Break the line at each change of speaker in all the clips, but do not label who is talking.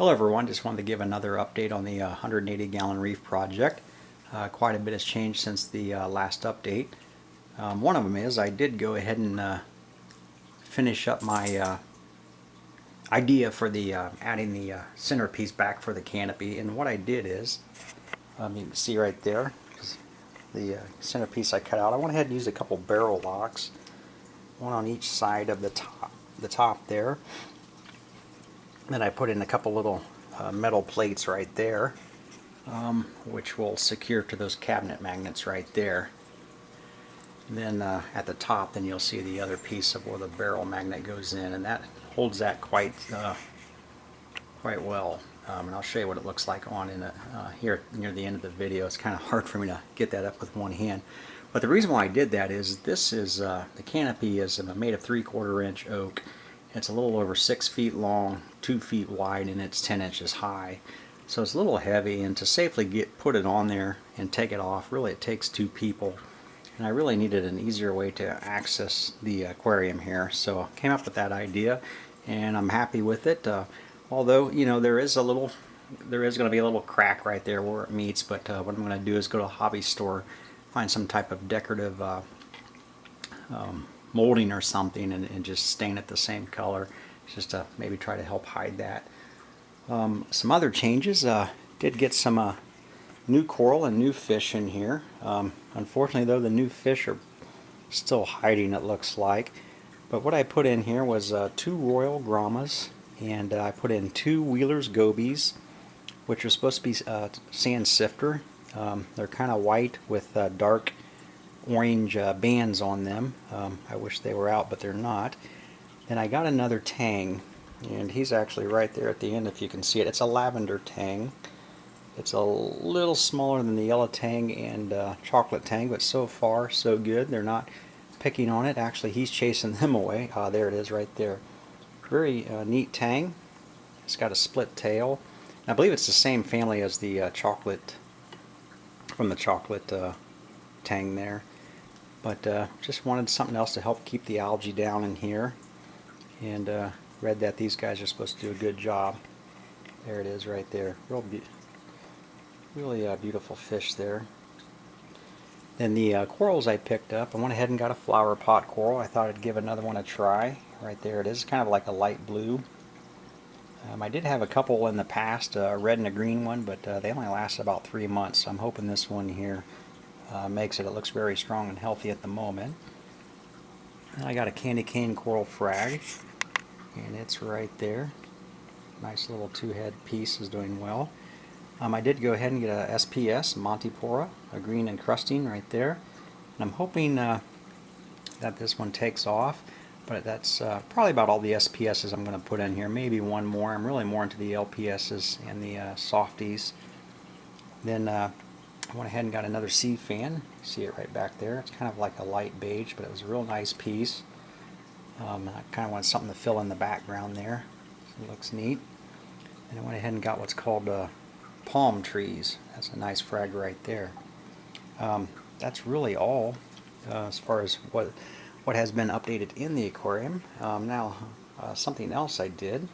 Hello everyone, just wanted to give another update on the 180 gallon reef project. Quite a bit has changed since the last update. One of them is I did go ahead and finish up my idea for the adding the centerpiece back for the canopy, and what I did is you can see right there the centerpiece I cut out. I went ahead and used a couple barrel locks, one on each side of the top there. Then I put in a couple little metal plates right there, which will secure to those cabinet magnets right there. And then at the top, then you'll see the other piece of where the barrel magnet goes in, and that holds that quite well. And I'll show you what it looks like on in here near the end of the video. It's kind of hard for me to get that up with one hand. But the reason why I did that is this is the canopy is made of 3/4 inch oak. It's a little over 6 feet long, 2 feet wide, and it's 10 inches high. So it's a little heavy, and to safely put it on there and take it off, really it takes 2 people. And I really needed an easier way to access the aquarium here. So I came up with that idea, and I'm happy with it. Although, you know, there is going to be a little crack right there where it meets, but what I'm going to do is go to a hobby store, find some type of decorative molding or something, and just stain it the same color, just to maybe try to help hide that. Some other changes, did get some new coral and new fish in here. Unfortunately though, the new fish are still hiding, it looks like. But what I put in here was 2 royal grommas, and I put in 2 Wheeler's gobies, which are supposed to be sand sifter. They're kind of white with dark orange bands on them. I wish they were out, but they're not. Then I got another tang, and he's actually right there at the end if you can see it. It's a lavender tang. It's a little smaller than the yellow tang and chocolate tang, but so far so good. They're not picking on it. Actually, he's chasing them away. There it is right there. Very neat tang. It's got a split tail. I believe it's the same family as the chocolate, from the chocolate tang there. But just wanted something else to help keep the algae down in here, and read that these guys are supposed to do a good job. There it is right there. Really beautiful fish there. Then the corals I picked up, I went ahead and got a flower pot coral. I thought I'd give another one a try. Right there it is, kind of like a light blue. I did have a couple in the past, a red and a green one, but they only lasted about 3 months. So I'm hoping this one here makes it. It looks very strong and healthy at the moment. And I got a candy cane coral frag, and it's right there. Nice little 2-head piece, is doing well. I did go ahead and get a SPS Montipora, a green encrusting right there. And I'm hoping that this one takes off, but that's probably about all the SPSs I'm going to put in here. Maybe one more. I'm really more into the LPSs and the softies. Then I went ahead and got another sea fan. See it right back there. It's kind of like a light beige, but it was a real nice piece. I kind of wanted something to fill in the background there. So it looks neat. And I went ahead and got what's called palm trees. That's a nice frag right there. That's really all as far as what has been updated in the aquarium. Now something else I did.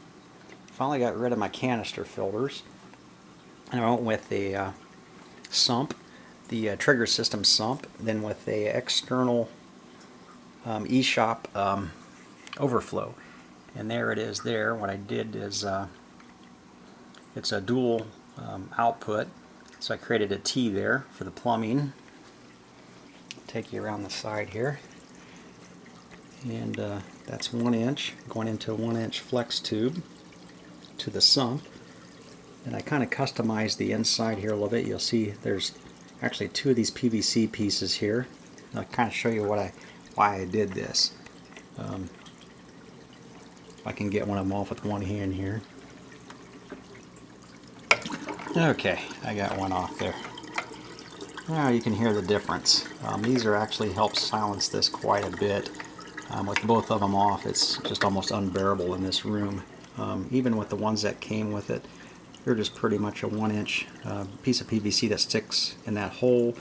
Finally got rid of my canister filters, and I went with a sump, the trigger system sump, then with a external eShop overflow. And there it is there. What I did is it's a dual output, so I created a T there for the plumbing. Take you around the side here, and that's 1 inch going into a 1-inch flex tube to the sump. And I kind of customized the inside here a little bit. You'll see there's actually 2 of these PVC pieces here. I'll kind of show you why I did this. If I can get one of them off with one hand here. Okay, I got one off there. Now you can hear the difference. These are actually help silence this quite a bit. With both of them off, it's just almost unbearable in this room. Even with the ones that came with it, they're just pretty much a 1-inch piece of PVC that sticks in that hole,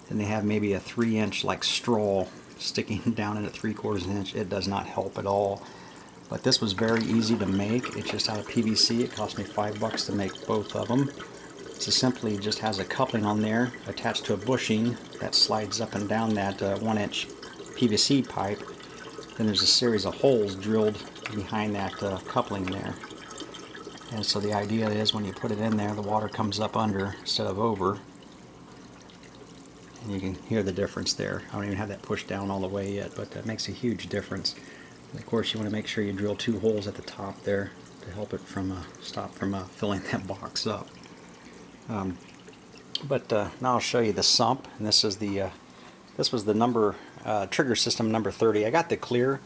and they have maybe a 3-inch like straw sticking down in at 3/4 inch. It does not help at all. But this was very easy to make. It's just out of PVC. It cost me $5 to make both of them. So simply just has a coupling on there attached to a bushing that slides up and down that 1-inch PVC pipe. Then there's a series of holes drilled behind that coupling there. And so the idea is when you put it in there, the water comes up under instead of over. And you can hear the difference there. I don't even have that pushed down all the way yet, but that makes a huge difference. And of course, you want to make sure you drill 2 holes at the top there to help it from stop from filling that box up. But now I'll show you the sump, and this is the this was the number trigger system number 30. I got the clear.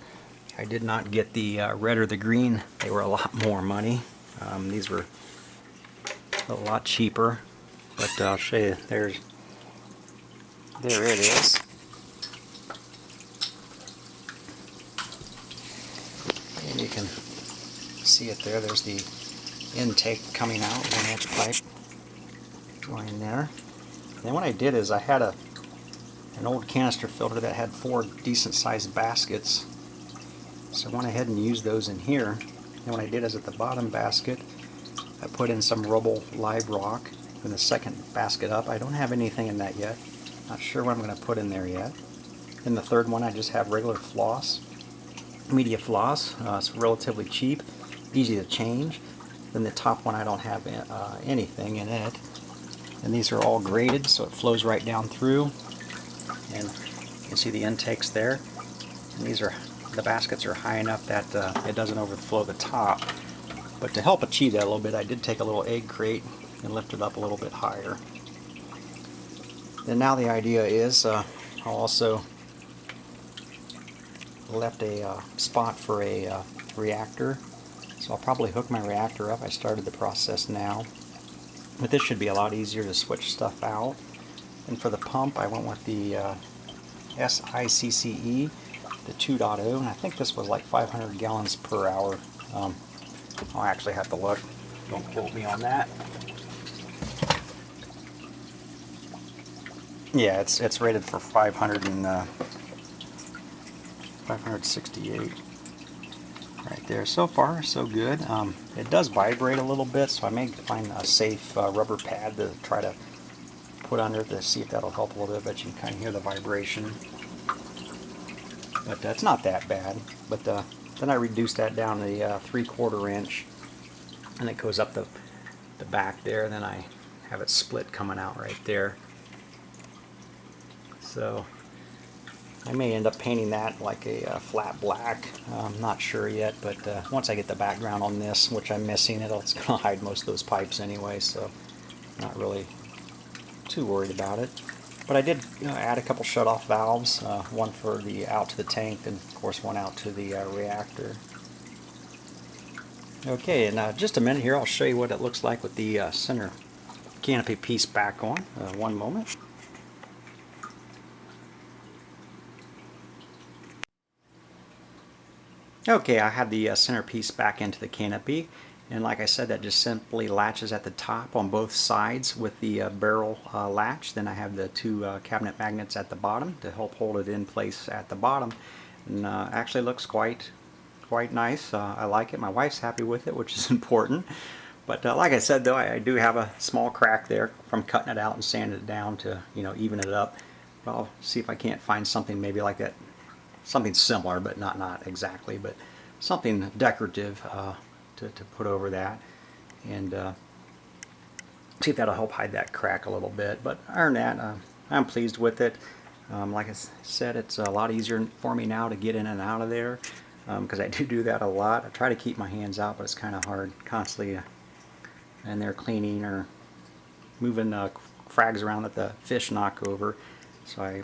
I did not get the red or the green. They were a lot more money. These were a lot cheaper, but I'll show you. There it is. And you can see it there. There's the intake coming out, 1-inch pipe going there. And then what I did is I had an old canister filter that had 4 decent sized baskets. So I went ahead and used those in here. And what I did is at the bottom basket I put in some rubble live rock. In the second basket up, I don't have anything in that yet. Not sure what I'm going to put in there yet. In the third one I just have regular floss, media floss. It's relatively cheap, easy to change. Then the top one I don't have anything in it. And these are all graded so it flows right down through. And you can see the intakes there. And these are, the baskets are high enough that it doesn't overflow the top. But to help achieve that a little bit, I did take a little egg crate and lift it up a little bit higher. And now the idea is I'll also left a spot for a reactor. So I'll probably hook my reactor up. I started the process now. But this should be a lot easier to switch stuff out. And for the pump, I went with the SICCE, the 2.0, and I think this was like 500 gallons per hour. I'll actually have to look. Don't quote me on that. Yeah, it's rated for 568 right there. So far, so good. It does vibrate a little bit, so I may find a safe rubber pad to try to put under it to see if that'll help a little bit, but you can kind of hear the vibration. But it's not that bad. But then I reduced that down to the 3/4 inch, and it goes up the back there, and then I have it split coming out right there. So I may end up painting that like a flat black. I'm not sure yet, but once I get the background on this, which I'm missing, it's going to hide most of those pipes anyway, so not really too worried about it. But I did add a couple shut-off valves, one for the out to the tank, and of course one out to the reactor. Okay, and just a minute here, I'll show you what it looks like with the center canopy piece back on. One moment. Okay, I have the centerpiece back into the canopy, and like I said, that just simply latches at the top on both sides with the barrel latch. Then I have the 2 cabinet magnets at the bottom to help hold it in place at the bottom, and actually looks quite nice. I like it. My wife's happy with it, which is important. But like I said, though, I do have a small crack there from cutting it out and sanding it down to even it up. But I'll see if I can't find something maybe like that. Something similar, but not exactly, but something decorative to put over that, and see if that'll help hide that crack a little bit. But other than that, I'm pleased with it. Like I said, it's a lot easier for me now to get in and out of there, because I do that a lot. I try to keep my hands out, but it's kind of hard constantly in there cleaning or moving frags around that the fish knock over. So I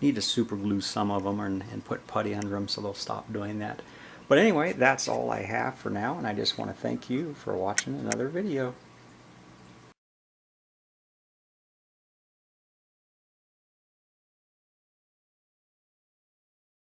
need to super glue some of them and put putty under them so they'll stop doing that. But anyway, that's all I have for now, and I just want to thank you for watching another video.